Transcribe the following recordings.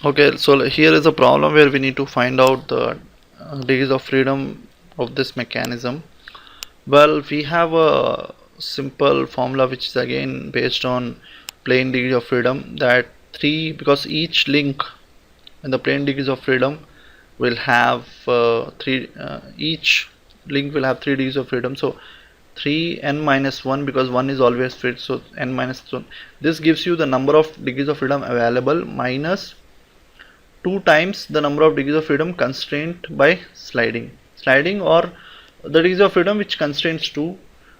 Okay, so here is a problem where we need to find out the degrees of freedom of this mechanism. Well, we have a simple formula which is again based on plane degree of freedom, that 3, because each link in the plane degrees of freedom will have 3, each link will have 3 degrees of freedom. So 3 n minus 1, because 1 is always fit, so n minus 1. This gives you the number of degrees of freedom available minus 2 times the number of degrees of freedom constrained by sliding, or the degrees of freedom which constrains 2.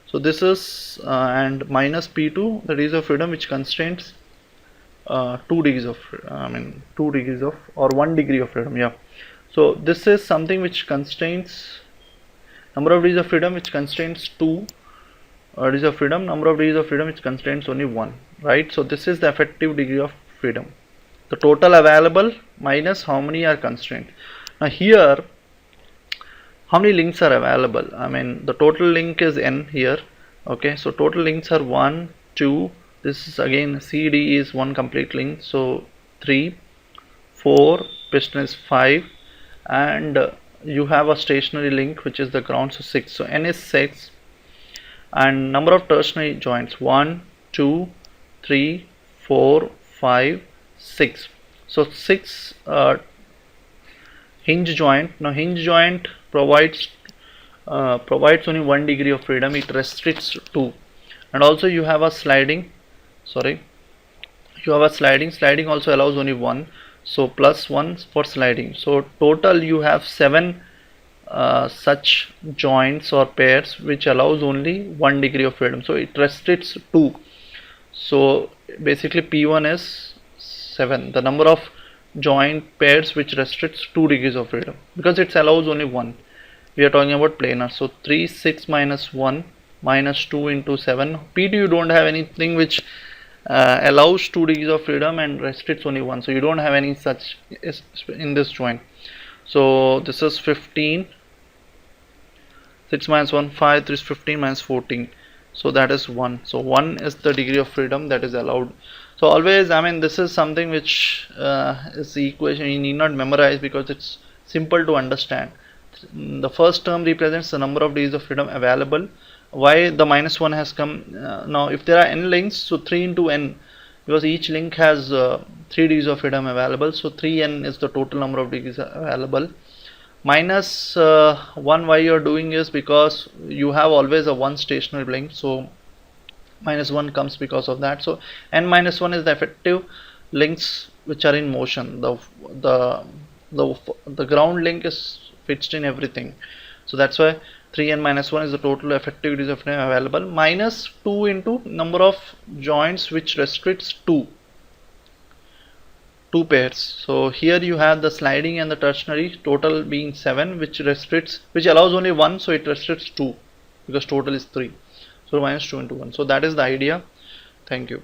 So this is and minus p2, the degrees of freedom which constrains 2 degrees of 2 degrees of, or 1 degree of freedom. Yeah, so this is something which constrains number of degrees of freedom which constrains 2 degrees of freedom, number of degrees of freedom which constrains only 1, right? So this is the effective degree of freedom, the total available minus how many are constrained. Now here, how many links are available? I mean, the total link is n here. Okay, so total links are 1, 2. This is again CD is one complete link, so 3, 4, piston is 5, and you have a stationary link which is the ground, so 6. So n is 6, and number of tertiary joints 1, 2, 3, 4, 5, 6. So 6 hinge joint. Now hinge joint provides only 1 degree of freedom, it restricts 2, and also you have a sliding, sliding also allows only 1, so plus 1 for sliding. So total you have 7 such joints or pairs which allows only 1 degree of freedom, so it restricts 2. So basically P1 is 7, the number of joint pairs which restricts 2 degrees of freedom, because it allows only 1. We are talking about planar. So 3, 6 minus 1 minus 2 into 7. P2 you don't have anything which allows 2 degrees of freedom and restricts only 1, so you don't have any such in this joint. So this is 15, 6 minus 1, 5, 3 is 15 minus 14, so that is 1. So 1 is the degree of freedom that is allowed. So always, I mean, this is something which is the equation you need not memorize, because it's simple to understand. The first term represents the number of degrees of freedom available. Why the minus 1 has come? Now if there are n links, so 3 into n, because each link has 3 degrees of freedom available, so 3n is the total number of degrees available. Minus 1, why you are doing is because you have always a 1 stationary link, so minus 1 comes because of that. So n minus 1 is the effective links which are in motion. The ground link is fixed in everything, so that's why 3n minus 1 is the total effective degrees of freedom available, minus 2 into number of joints which restricts 2 pairs. So here you have the sliding and the tertiary, total being 7, which allows only 1, so it restricts 2 because total is 3. So minus 2 into 1. So that is the idea. Thank you.